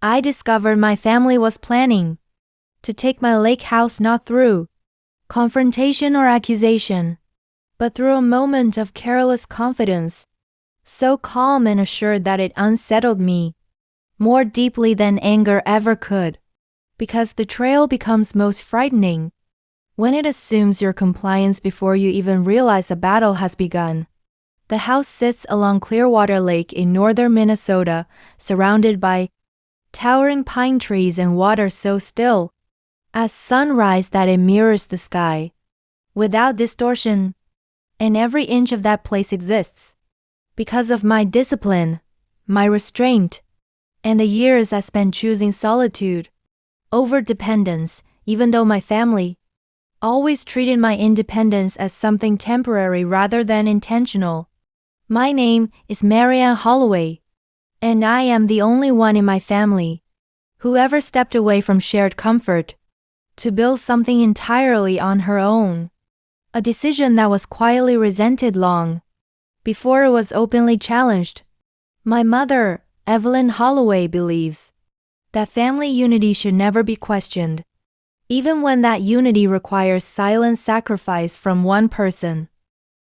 I discovered my family was planning to take my lake house not through confrontation or accusation, but through a moment of careless confidence, so calm and assured that it unsettled me more deeply than anger ever could. Because betrayal becomes most frightening when it assumes your compliance before you even realize a battle has begun. The house sits along Clearwater Lake in northern Minnesota, surrounded by towering pine trees and water so still as sunrise that it mirrors the sky, without distortion. And every inch of that place exists because of my discipline, my restraint, and the years I spent choosing solitude over dependence, even though my family always treated my independence as something temporary rather than intentional. My name is Marianne Holloway, and I am the only one in my family who ever stepped away from shared comfort to build something entirely on her own. A decision that was quietly resented long before it was openly challenged. My mother, Evelyn Holloway, believes that family unity should never be questioned, even when that unity requires silent sacrifice from one person,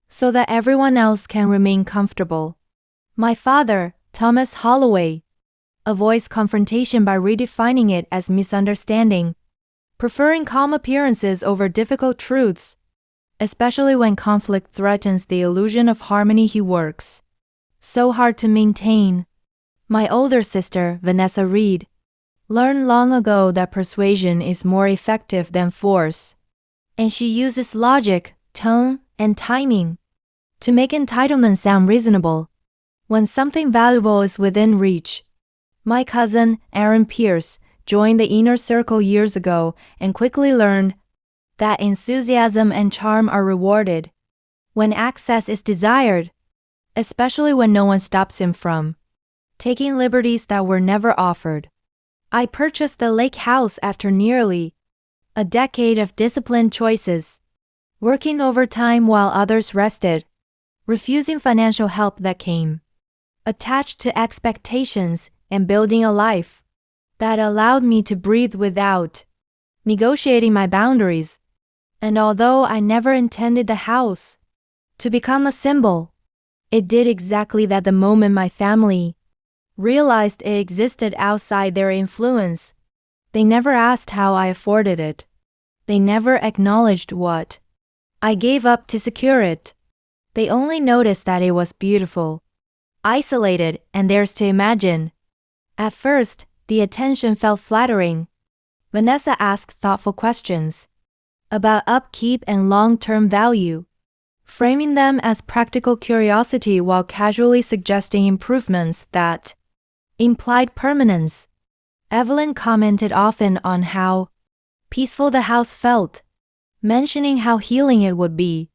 so that everyone else can remain comfortable. My father, Thomas Holloway, avoids confrontation by redefining it as misunderstanding, preferring calm appearances over difficult truths. Especially when conflict threatens the illusion of harmony he works so hard to maintain. My older sister, Vanessa Reed, learned long ago that persuasion is more effective than force, and she uses logic, tone, and timing to make entitlement sound reasonable when something valuable is within reach. My cousin, Aaron Pierce, joined the inner circle years ago and quickly learned that enthusiasm and charm are rewarded when access is desired, especially when no one stops him from taking liberties that were never offered. I purchased the lake house after nearly a decade of disciplined choices, working overtime while others rested, refusing financial help that came attached to expectations, and building a life that allowed me to breathe without negotiating my boundaries. And although I never intended the house to become a symbol, it did exactly that the moment my family realized it existed outside their influence. They never asked how I afforded it. They never acknowledged what I gave up to secure it. They only noticed that it was beautiful, isolated, and theirs to imagine. At first, the attention felt flattering. Vanessa asked thoughtful questions about upkeep and long-term value, framing them as practical curiosity while casually suggesting improvements that implied permanence. Evelyn commented often on how peaceful the house felt, mentioning how healing it would be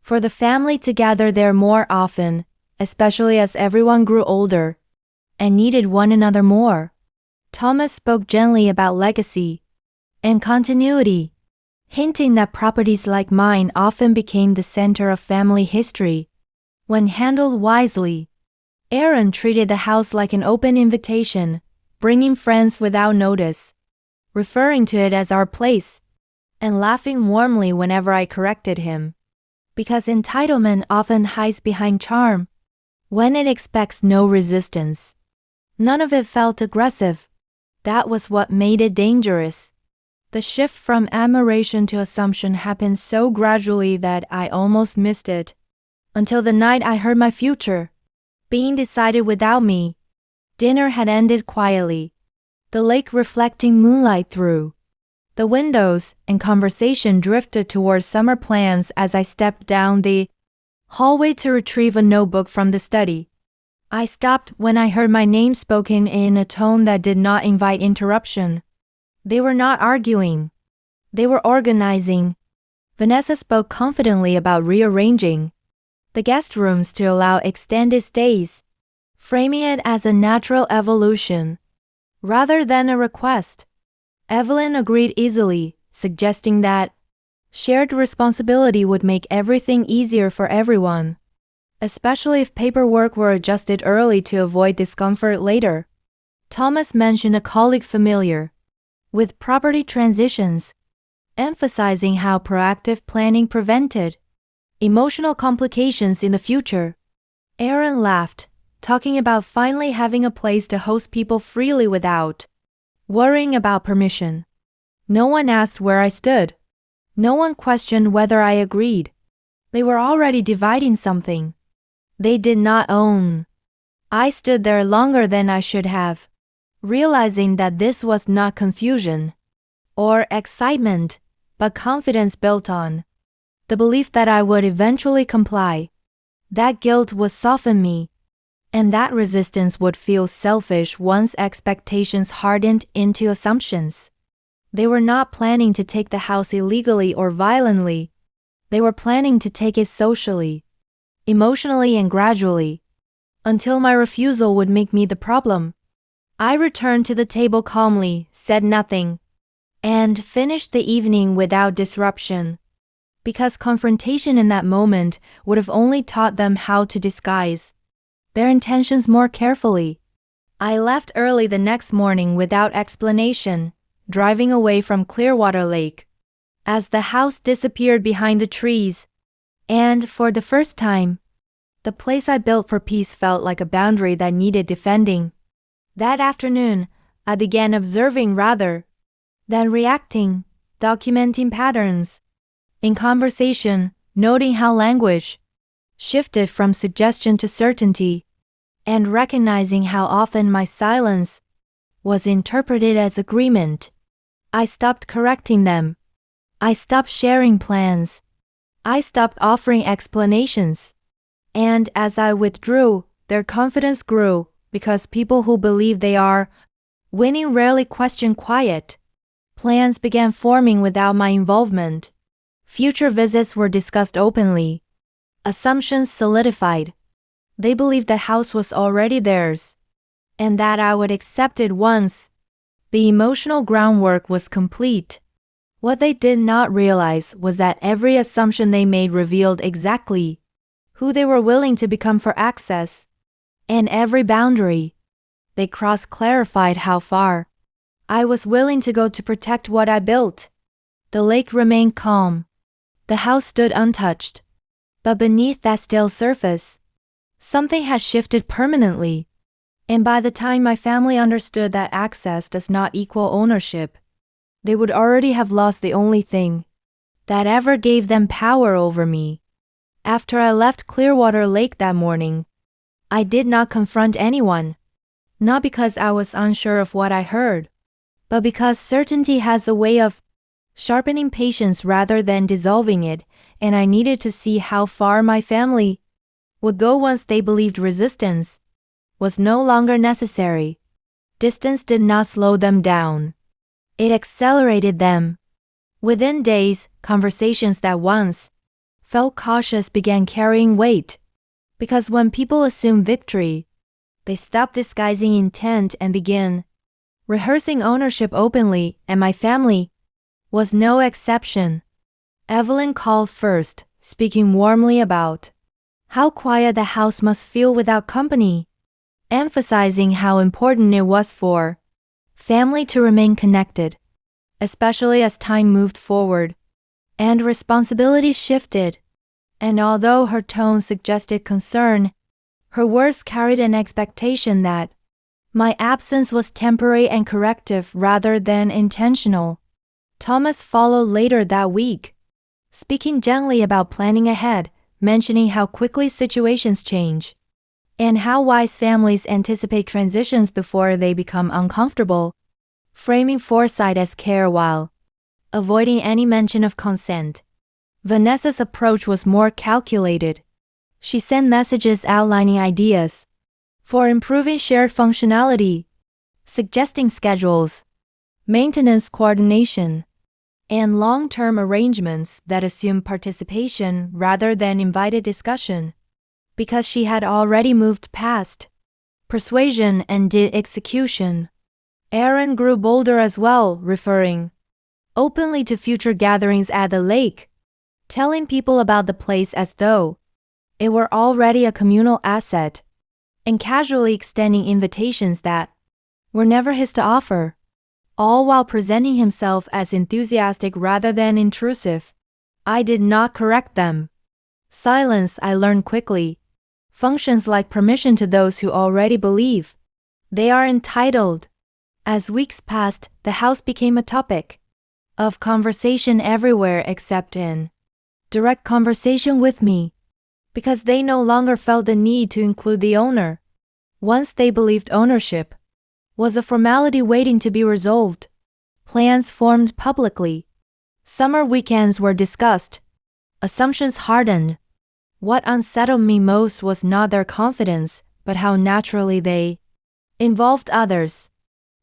for the family to gather there more often, especially as everyone grew older and needed one another more. Thomas spoke gently about legacy and continuity, hinting that properties like mine often became the center of family history when handled wisely. Aaron treated the house like an open invitation, bringing friends without notice, referring to it as our place, and laughing warmly whenever I corrected him. Because entitlement often hides behind charm when it expects no resistance. None of it felt aggressive. That was what made it dangerous. The shift from admiration to assumption happened so gradually that I almost missed it, until the night I heard my future being decided without me. Dinner had ended quietly, the lake reflecting moonlight through the windows, and conversation drifted towards summer plans as I stepped down the hallway to retrieve a notebook from the study. I stopped when I heard my name spoken in a tone that did not invite interruption. They were not arguing. They were organizing. Vanessa spoke confidently about rearranging the guest rooms to allow extended stays, framing it as a natural evolution rather than a request. Evelyn agreed easily, suggesting that shared responsibility would make everything easier for everyone, especially if paperwork were adjusted early to avoid discomfort later. Thomas mentioned a colleague familiar with property transitions, emphasizing how proactive planning prevented emotional complications in the future. Aaron laughed, talking about finally having a place to host people freely without worrying about permission. No one asked where I stood. No one questioned whether I agreed. They were already dividing something they did not own. I stood there longer than I should have, realizing that this was not confusion or excitement, but confidence built on the belief that I would eventually comply. That guilt would soften me, and that resistance would feel selfish once expectations hardened into assumptions. They were not planning to take the house illegally or violently. They were planning to take it socially, emotionally, and gradually, until my refusal would make me the problem. I returned to the table calmly, said nothing, and finished the evening without disruption, because confrontation in that moment would have only taught them how to disguise their intentions more carefully. I left early the next morning without explanation, driving away from Clearwater Lake as the house disappeared behind the trees. And for the first time, the place I built for peace felt like a boundary that needed defending. That afternoon, I began observing rather than reacting, documenting patterns in conversation, noting how language shifted from suggestion to certainty, and recognizing how often my silence was interpreted as agreement. I stopped correcting them. I stopped sharing plans. I stopped offering explanations. And as I withdrew, their confidence grew, because people who believe they are winning rarely question quiet. Plans began forming without my involvement. Future visits were discussed openly. Assumptions solidified. They believed the house was already theirs, and that I would accept it once the emotional groundwork was complete. What they did not realize was that every assumption they made revealed exactly who they were willing to become for access, and every boundary they crossed clarified how far I was willing to go to protect what I built. The lake remained calm. The house stood untouched. But beneath that still surface, something had shifted permanently. And by the time my family understood that access does not equal ownership, they would already have lost the only thing that ever gave them power over me. After I left Clearwater Lake that morning, I did not confront anyone, not because I was unsure of what I heard, but because certainty has a way of sharpening patience rather than dissolving it, and I needed to see how far my family would go once they believed resistance was no longer necessary. Distance did not slow them down. It accelerated them. Within days, conversations that once felt cautious began carrying weight, because when people assume victory, they stop disguising intent and begin rehearsing ownership openly, and my family was no exception. Evelyn called first, speaking warmly about how quiet the house must feel without company, emphasizing how important it was for family to remain connected, especially as time moved forward and responsibilities shifted. And although her tone suggested concern, her words carried an expectation that my absence was temporary and corrective rather than intentional. Thomas followed later that week, speaking gently about planning ahead, mentioning how quickly situations change, and how wise families anticipate transitions before they become uncomfortable, framing foresight as care while avoiding any mention of consent. Vanessa's approach was more calculated. She sent messages outlining ideas for improving shared functionality, suggesting schedules, maintenance coordination, and long-term arrangements that assume participation rather than invited discussion. Because she had already moved past persuasion and did execution, Aaron grew bolder as well, referring openly to future gatherings at the lake, telling people about the place as though it were already a communal asset, and casually extending invitations that were never his to offer, all while presenting himself as enthusiastic rather than intrusive. I did not correct them. Silence, I learned quickly, functions like permission to those who already believe they are entitled. As weeks passed, the house became a topic of conversation everywhere except in direct conversation with me, because they no longer felt the need to include the owner. Once they believed ownership was a formality waiting to be resolved. Plans formed publicly. Summer weekends were discussed. Assumptions hardened. What unsettled me most was not their confidence, but how naturally they involved others.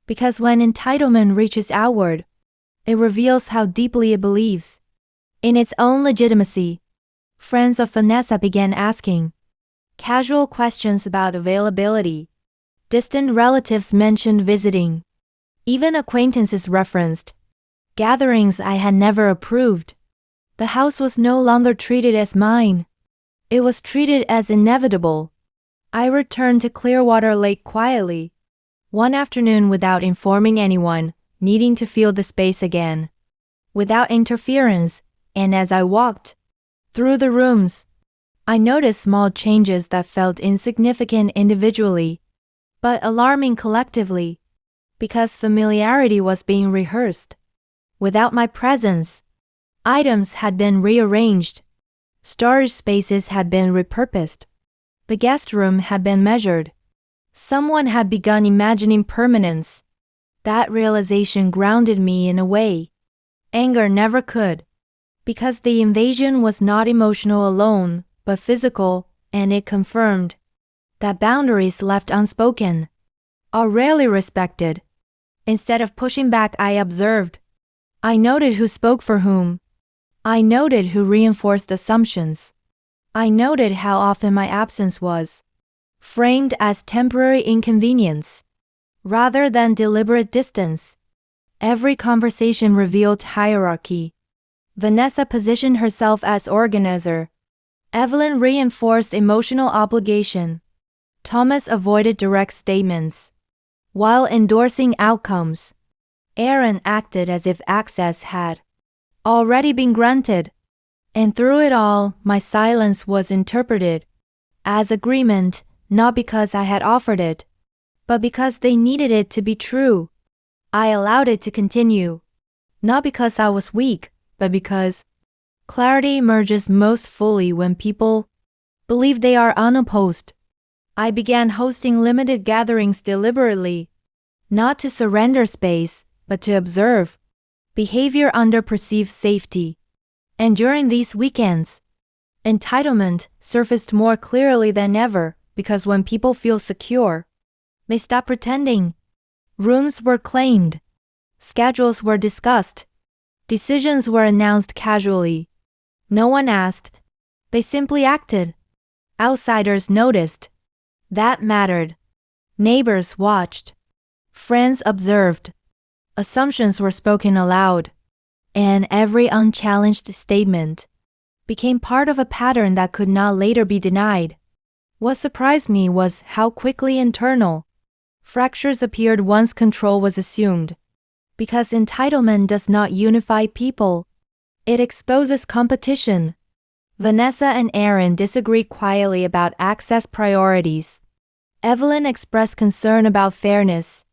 Because when entitlement reaches outward, it reveals how deeply it believes in its own legitimacy. Friends of Vanessa began asking casual questions about availability. Distant relatives mentioned visiting. Even acquaintances referenced gatherings I had never approved. The house was no longer treated as mine. It was treated as inevitable. I returned to Clearwater Lake quietly, one afternoon without informing anyone, needing to feel the space again, without interference, and as I walked through the rooms, I noticed small changes that felt insignificant individually, but alarming collectively, because familiarity was being rehearsed. Without my presence, items had been rearranged, storage spaces had been repurposed, the guest room had been measured. Someone had begun imagining permanence. That realization grounded me in a way anger never could, because the invasion was not emotional alone, but physical, and it confirmed that boundaries left unspoken are rarely respected. Instead of pushing back, I observed. I noted who spoke for whom. I noted who reinforced assumptions. I noted how often my absence was framed as temporary inconvenience rather than deliberate distance. Every conversation revealed hierarchy. Vanessa positioned herself as organizer. Evelyn reinforced emotional obligation. Thomas avoided direct statements while endorsing outcomes. Aaron acted as if access had already been granted. And through it all, my silence was interpreted as agreement, not because I had offered it, but because they needed it to be true. I allowed it to continue, not because I was weak, but because clarity emerges most fully when people believe they are unopposed. I began hosting limited gatherings deliberately, not to surrender space, but to observe behavior under perceived safety. And during these weekends, entitlement surfaced more clearly than ever, because when people feel secure, they stop pretending. Rooms were claimed. Schedules were discussed. Decisions were announced casually. No one asked. They simply acted. Outsiders noticed. That mattered. Neighbors watched. Friends observed. Assumptions were spoken aloud. And every unchallenged statement became part of a pattern that could not later be denied. What surprised me was how quickly internal fractures appeared once control was assumed. Because entitlement does not unify people, it exposes competition. Vanessa and Aaron disagreed quietly about access priorities. Evelyn expressed concern about fairness.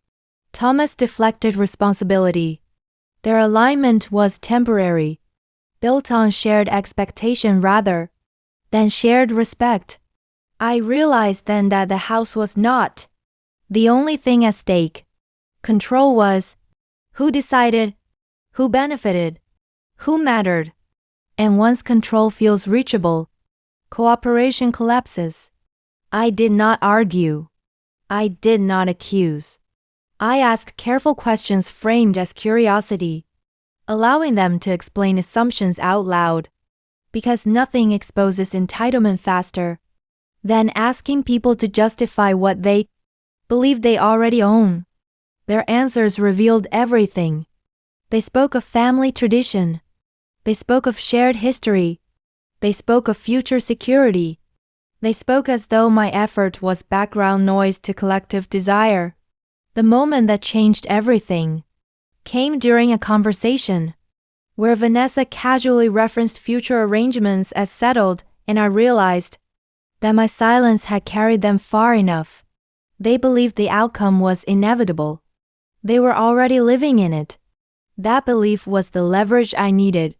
Thomas deflected responsibility. Their alignment was temporary, built on shared expectation rather than shared respect. I realized then that the house was not the only thing at stake. Control was. Who decided? Who benefited? Who mattered? And once control feels reachable, cooperation collapses. I did not argue. I did not accuse. I asked careful questions framed as curiosity, allowing them to explain assumptions out loud, because nothing exposes entitlement faster than asking people to justify what they believe they already own. Their answers revealed everything. They spoke of family tradition. They spoke of shared history. They spoke of future security. They spoke as though my effort was background noise to collective desire. The moment that changed everything came during a conversation where Vanessa casually referenced future arrangements as settled, and I realized that my silence had carried them far enough. They believed the outcome was inevitable. They were already living in it. That belief was the leverage I needed.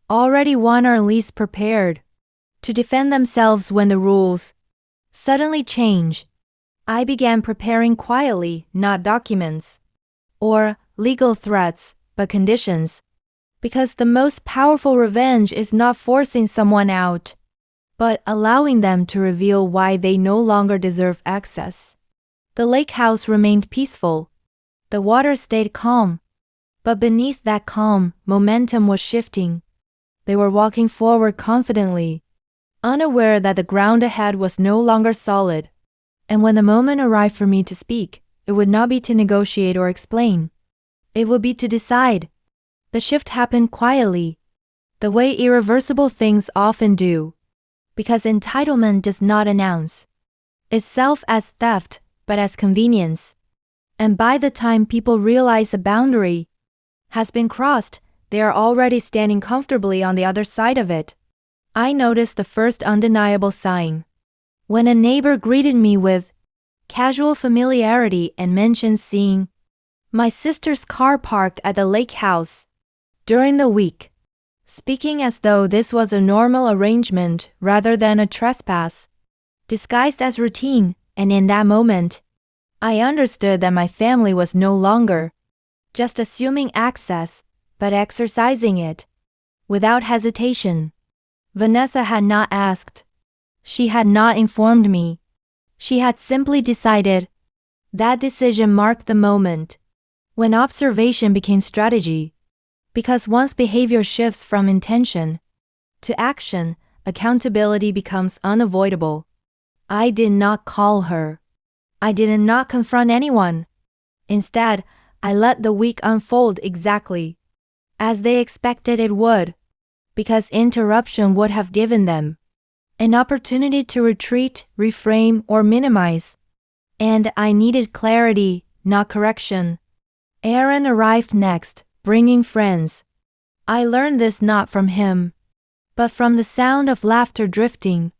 Already won or least prepared to defend themselves when the rules suddenly change. I began preparing quietly, not documents or legal threats, but conditions. Because the most powerful revenge is not forcing someone out, but allowing them to reveal why they no longer deserve access. The lake house remained peaceful. The water stayed calm. But beneath that calm, momentum was shifting. They were walking forward confidently, unaware that the ground ahead was no longer solid. And when the moment arrived for me to speak, it would not be to negotiate or explain. It would be to decide. The shift happened quietly, the way irreversible things often do, because entitlement does not announce itself as theft, but as convenience. And by the time people realize a boundary has been crossed, they are already standing comfortably on the other side of it. I noticed the first undeniable sign when a neighbor greeted me with casual familiarity and mentioned seeing my sister's car parked at the lake house during the week, speaking as though this was a normal arrangement rather than a trespass, disguised as routine. And in that moment, I understood that my family was no longer just assuming access, but exercising it without hesitation. Vanessa had not asked. She had not informed me. She had simply decided. That decision marked the moment when observation became strategy. Because once behavior shifts from intention to action, accountability becomes unavoidable. I did not call her. I did not confront anyone. Instead, I let the week unfold exactly as they expected it would, because interruption would have given them an opportunity to retreat, reframe, or minimize. And I needed clarity, not correction. Aaron arrived next, bringing friends. I learned this not from him, but from the sound of laughter drifting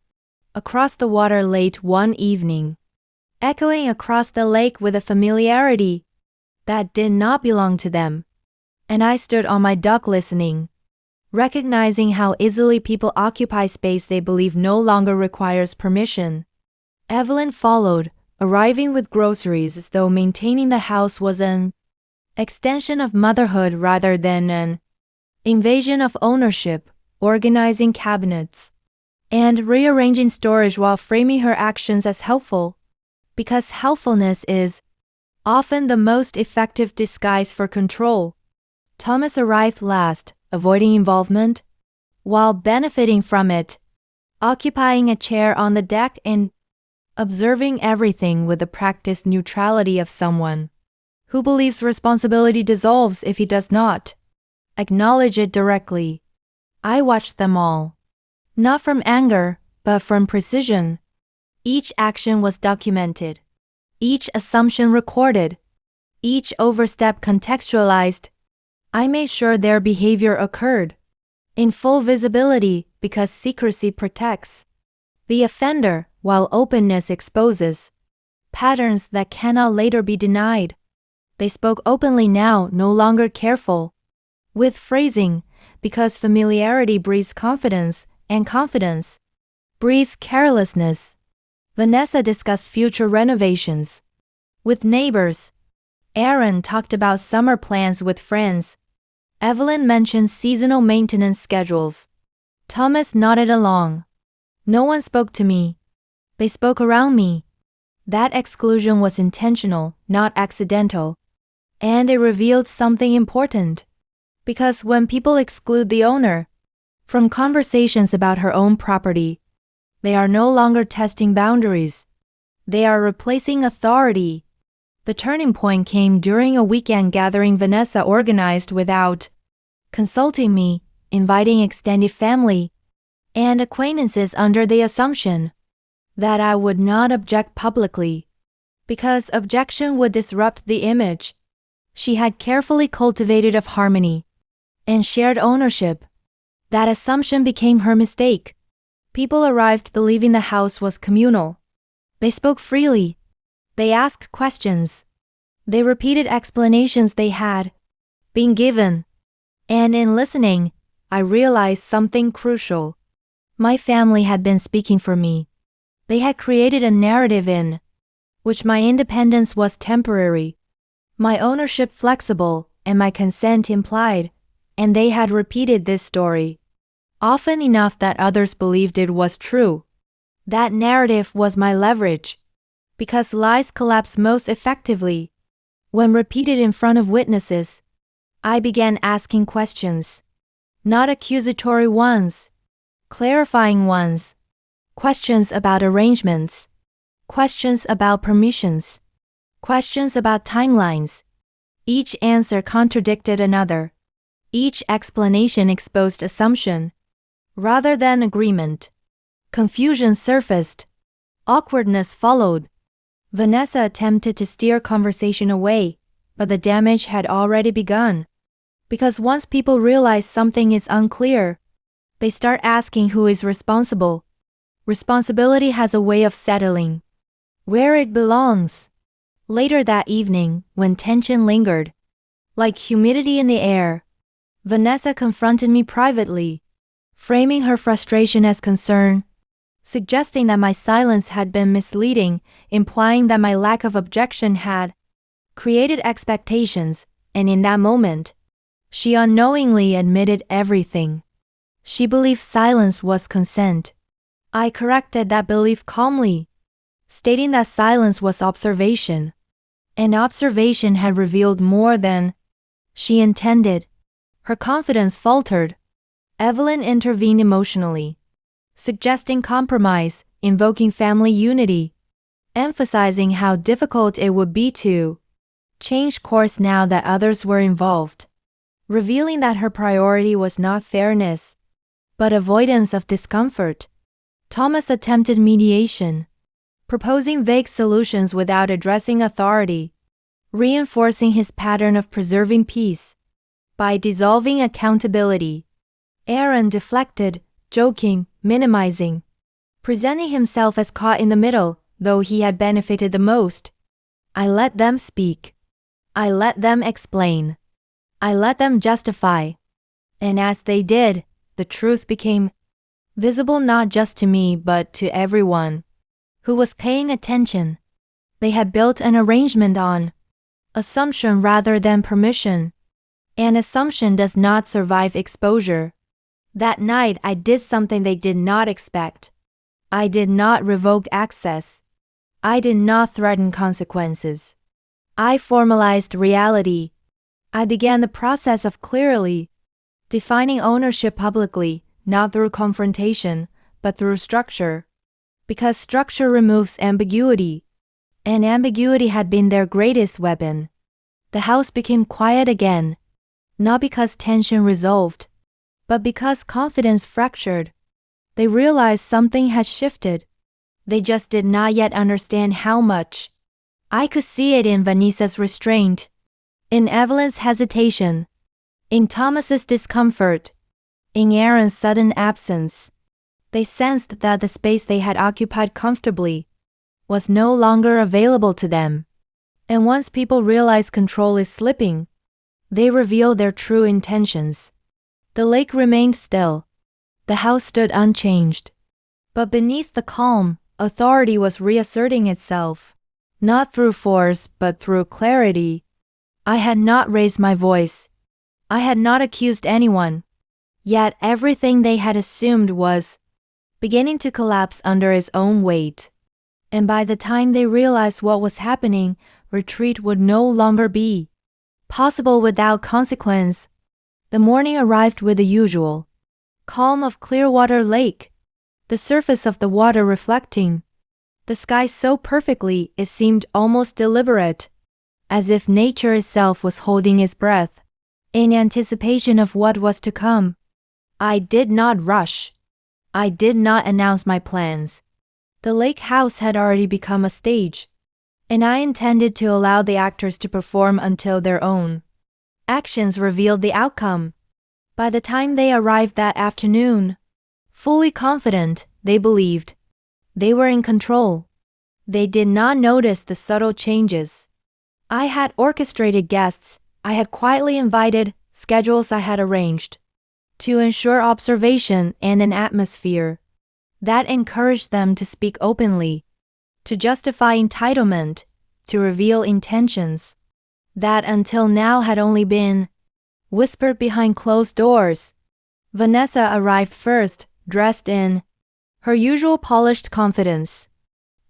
across the water late one evening, echoing across the lake with a familiarity that did not belong to them. And I stood on my dock listening, recognizing how easily people occupy space they believe no longer requires permission. Evelyn followed, arriving with groceries as though maintaining the house was an extension of motherhood rather than an invasion of ownership, organizing cabinets and rearranging storage while framing her actions as helpful, because helpfulness is often the most effective disguise for control. Thomas arrived last, avoiding involvement while benefiting from it, occupying a chair on the deck and observing everything with the practiced neutrality of someone who believes responsibility dissolves if he does not acknowledge it directly. I watched them all, not from anger, but from precision. Each action was documented, each assumption recorded, each overstep contextualized. I made sure their behavior occurred in full visibility because secrecy protects the offender, while openness exposes patterns that cannot later be denied. They spoke openly now, no longer careful with phrasing, because familiarity breeds confidence, and confidence breeds carelessness. Vanessa discussed future renovations with neighbors. Aaron talked about summer plans with friends. Evelyn mentioned seasonal maintenance schedules. Thomas nodded along. No one spoke to me. They spoke around me. That exclusion was intentional, not accidental. And it revealed something important. Because when people exclude the owner from conversations about her own property, they are no longer testing boundaries. They are replacing authority. The turning point came during a weekend gathering Vanessa organized without consulting me, inviting extended family and acquaintances under the assumption that I would not object publicly. because objection would disrupt the image she had carefully cultivated of harmony and shared ownership. That assumption became her mistake. People arrived believing the house was communal. They spoke freely. They asked questions. They repeated explanations they had been given. And in listening, I realized something crucial. My family had been speaking for me. They had created a narrative in which my independence was temporary, my ownership flexible, and my consent implied, and they had repeated this story often enough that others believed it was true. That narrative was my leverage, because lies collapse most effectively when repeated in front of witnesses. I began asking questions, not accusatory ones, clarifying ones, questions about arrangements, questions about permissions, questions about timelines. Each answer contradicted another. Each explanation exposed assumption rather than agreement. Confusion surfaced. Awkwardness followed. Vanessa attempted to steer conversation away, but the damage had already begun. Because once people realize something is unclear, they start asking who is responsible. Responsibility has a way of settling where it belongs. Later that evening, when tension lingered, like humidity in the air, Vanessa confronted me privately, framing her frustration as concern, suggesting that my silence had been misleading, implying that my lack of objection had created expectations, and in that moment, she unknowingly admitted everything. She believed silence was consent. I corrected that belief calmly, stating that silence was observation, and observation had revealed more than she intended. Her confidence faltered. Evelyn intervened emotionally, suggesting compromise, invoking family unity, emphasizing how difficult it would be to change course now that others were involved, revealing that her priority was not fairness, but avoidance of discomfort. Thomas attempted mediation, proposing vague solutions without addressing authority, reinforcing his pattern of preserving peace by dissolving accountability. Aaron deflected, joking, minimizing, presenting himself as caught in the middle, though he had benefited the most. I let them speak. I let them explain. I let them justify. And as they did, the truth became visible not just to me but to everyone who was paying attention. They had built an arrangement on assumption rather than permission. And assumption does not survive exposure. That night I did something they did not expect. I did not revoke access. I did not threaten consequences. I formalized reality. I began the process of clearly defining ownership publicly, not through confrontation, but through structure. Because structure removes ambiguity, and ambiguity had been their greatest weapon. The house became quiet again, not because tension resolved, but because confidence fractured. They realized something had shifted. They just did not yet understand how much. I could see it in Vanessa's restraint, in Evelyn's hesitation, in Thomas's discomfort, in Aaron's sudden absence. They sensed that the space they had occupied comfortably was no longer available to them. And once people realize control is slipping, they reveal their true intentions. The lake remained still. The house stood unchanged. But beneath the calm, authority was reasserting itself, not through force but through clarity. I had not raised my voice. I had not accused anyone. Yet everything they had assumed was beginning to collapse under its own weight. And by the time they realized what was happening, retreat would no longer be possible without consequence. The morning arrived with the usual calm of Clearwater Lake, the surface of the water reflecting the sky so perfectly it seemed almost deliberate, as if nature itself was holding its breath in anticipation of what was to come. I did not rush. I did not announce my plans. The lake house had already become a stage. and I intended to allow the actors to perform until their own actions revealed the outcome. By the time they arrived that afternoon, fully confident, they believed they were in control. They did not notice the subtle changes. I had orchestrated guests, I had quietly invited, schedules I had arranged to ensure observation and an atmosphere that encouraged them to speak openly, to justify entitlement, to reveal intentions that until now had only been whispered behind closed doors. Vanessa arrived first, dressed in her usual polished confidence,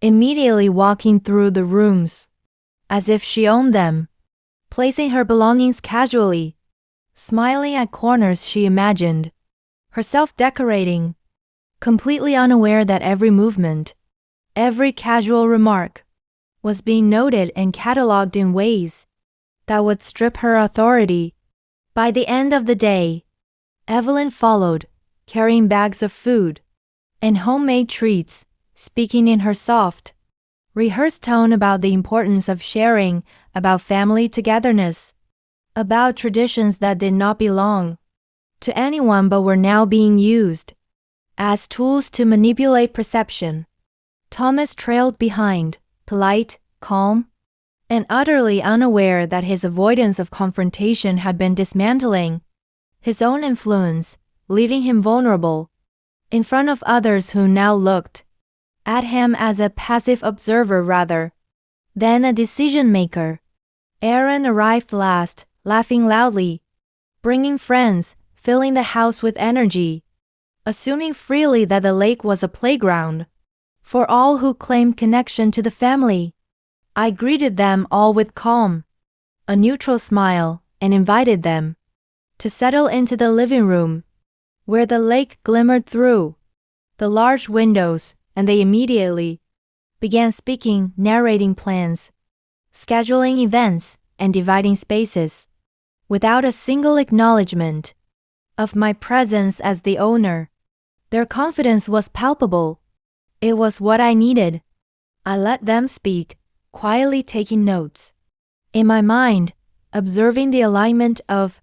immediately walking through the rooms as if she owned them, placing her belongings casually, smiling at corners she imagined herself decorating, completely unaware that every movement, every casual remark, was being noted and catalogued in ways that would strip her authority. By the end of the day, Evelyn followed, carrying bags of food and homemade treats, speaking in her soft, rehearsed tone about the importance of sharing, about family togetherness, about traditions that did not belong to anyone but were now being used as tools to manipulate perception. Thomas trailed behind, polite, calm, and utterly unaware that his avoidance of confrontation had been dismantling his own influence, leaving him vulnerable in front of others who now looked at him as a passive observer rather than a decision-maker. Aaron arrived last, laughing loudly, bringing friends, filling the house with energy, assuming freely that the lake was a playground for all who claimed connection to the family. I greeted them all with calm, a neutral smile, and invited them to settle into the living room, where the lake glimmered through the large windows, and they immediately began speaking, narrating plans, scheduling events, and dividing spaces, without a single acknowledgement of my presence as the owner. Their confidence was palpable. It was what I needed. I let them speak, quietly taking notes. In my mind, observing the alignment of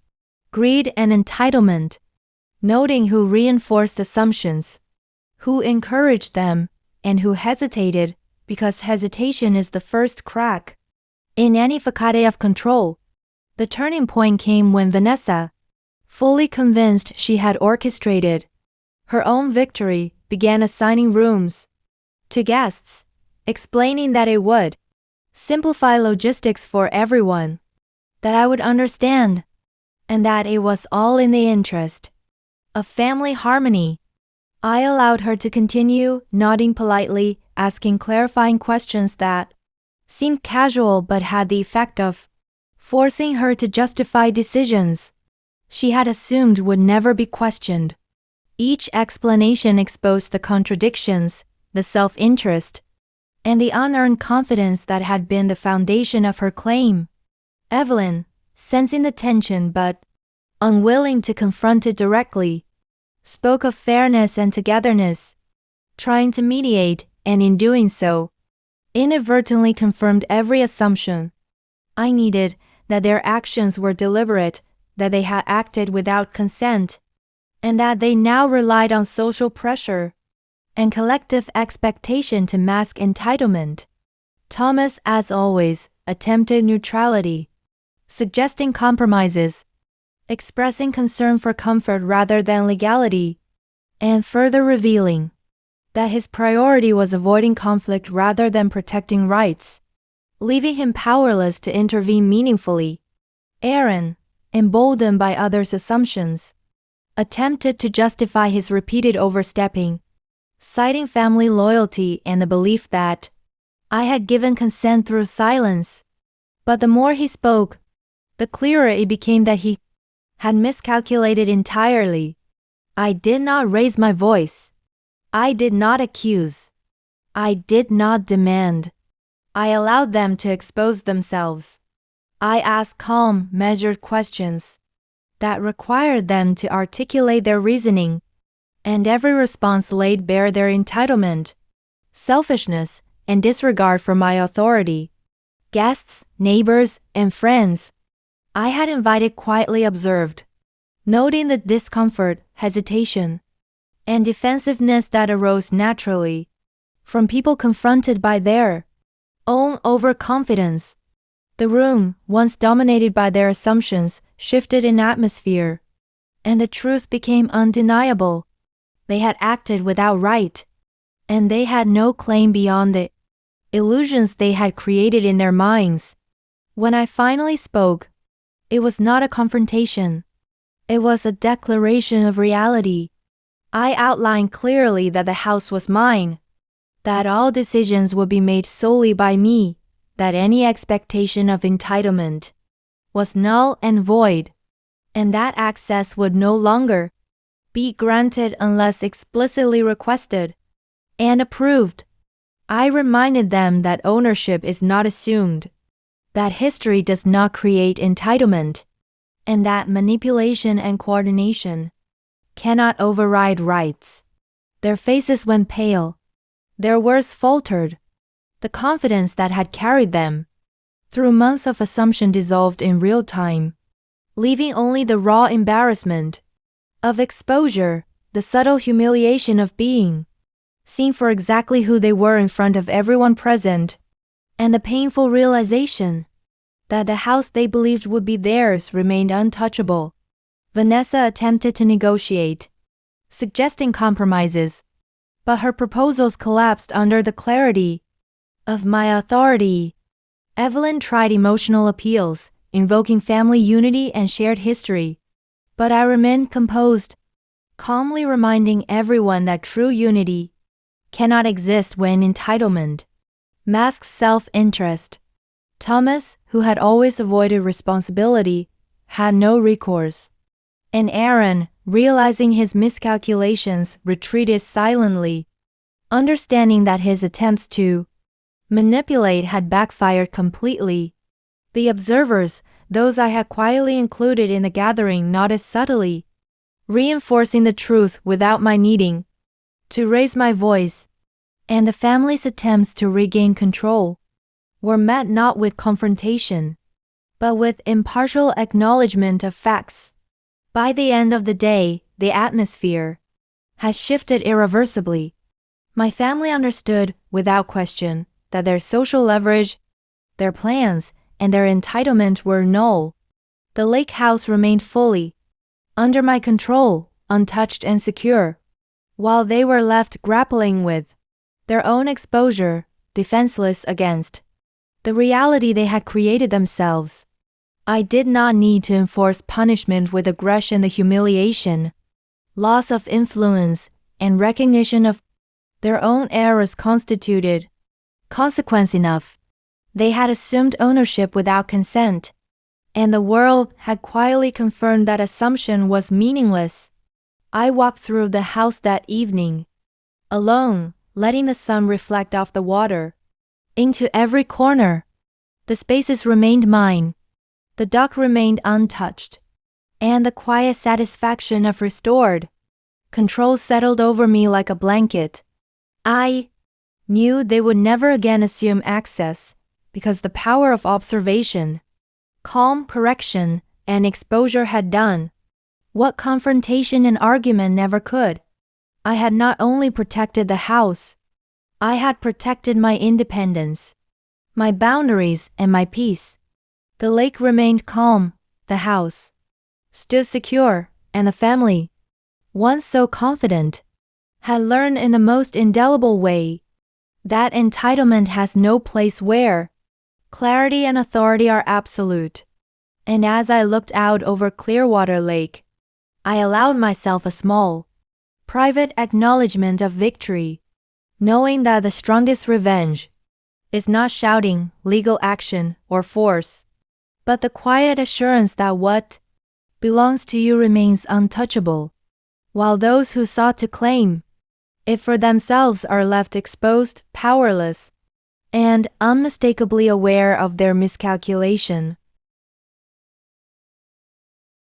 greed and entitlement, noting who reinforced assumptions, who encouraged them, and who hesitated, because hesitation is the first crack in any facade of control. The turning point came when Vanessa, fully convinced she had orchestrated her own victory, began assigning rooms to guests, explaining that it would simplify logistics for everyone, that I would understand, and that it was all in the interest of family harmony. I allowed her to continue, nodding politely, asking clarifying questions that seemed casual but had the effect of forcing her to justify decisions she had assumed would never be questioned. Each explanation exposed the contradictions, the self-interest, and the unearned confidence that had been the foundation of her claim. Evelyn, sensing the tension but unwilling to confront it directly, spoke of fairness and togetherness, trying to mediate, and in doing so, inadvertently confirmed every assumption I needed, that their actions were deliberate, that they had acted without consent, and that they now relied on social pressure and collective expectation to mask entitlement. Thomas, as always, attempted neutrality, suggesting compromises, expressing concern for comfort rather than legality, and further revealing that his priority was avoiding conflict rather than protecting rights, leaving him powerless to intervene meaningfully. Aaron, emboldened by others' assumptions, attempted to justify his repeated overstepping, citing family loyalty and the belief that I had given consent through silence. But the more he spoke, the clearer it became that he had miscalculated entirely. I did not raise my voice. I did not accuse. I did not demand. I allowed them to expose themselves. I asked calm, measured questions that required them to articulate their reasoning, and every response laid bare their entitlement, selfishness, and disregard for my authority. Guests, neighbors, and friends I had invited quietly observed, noting the discomfort, hesitation, and defensiveness that arose naturally from people confronted by their own overconfidence. The room, once dominated by their assumptions, shifted in atmosphere, and the truth became undeniable. They had acted without right, and they had no claim beyond the illusions they had created in their minds. When I finally spoke, it was not a confrontation. It was a declaration of reality. I outlined clearly that the house was mine, that all decisions would be made solely by me, that any expectation of entitlement was null and void, and that access would no longer be granted unless explicitly requested and approved. I reminded them that ownership is not assumed, that history does not create entitlement, and that manipulation and coordination cannot override rights. Their faces went pale. Their words faltered. The confidence that had carried them through months of assumption dissolved in real time, leaving only the raw embarrassment of exposure, the subtle humiliation of being seen for exactly who they were in front of everyone present, and the painful realization that the house they believed would be theirs remained untouchable. Vanessa attempted to negotiate, suggesting compromises, but her proposals collapsed under the clarity of my authority. Evelyn tried emotional appeals, invoking family unity and shared history, but I remained composed, calmly reminding everyone that true unity cannot exist when entitlement masks self-interest. Thomas, who had always avoided responsibility, had no recourse, and Aaron, realizing his miscalculations, retreated silently, understanding that his attempts to manipulate had backfired completely. The observers, those I had quietly included in the gathering, nodded subtly, reinforcing the truth without my needing to raise my voice, and the family's attempts to regain control were met not with confrontation, but with impartial acknowledgement of facts. By the end of the day, the atmosphere had shifted irreversibly. My family understood, without question, that their social leverage, their plans, and their entitlement were null. The lake house remained fully under my control, untouched and secure, while they were left grappling with their own exposure, defenseless against the reality they had created themselves. I did not need to enforce punishment with aggression. The humiliation, loss of influence, and recognition of their own errors constituted consequence enough. They had assumed ownership without consent, and the world had quietly confirmed that assumption was meaningless. I walked through the house that evening, alone, letting the sun reflect off the water into every corner. The spaces remained mine. The dock remained untouched, and the quiet satisfaction of restored control settled over me like a blanket. I knew they would never again assume access, because the power of observation, calm correction, and exposure had done what confrontation and argument never could. I had not only protected the house, I had protected my independence, my boundaries, and my peace. The lake remained calm, the house stood secure, and the family, once so confident, had learned in the most indelible way that entitlement has no place where clarity and authority are absolute. And as I looked out over Clearwater Lake, I allowed myself a small, private acknowledgement of victory, knowing that the strongest revenge is not shouting, legal action, or force, but the quiet assurance that what belongs to you remains untouchable, while those who sought to claim it for themselves are left exposed, powerless, and unmistakably aware of their miscalculation.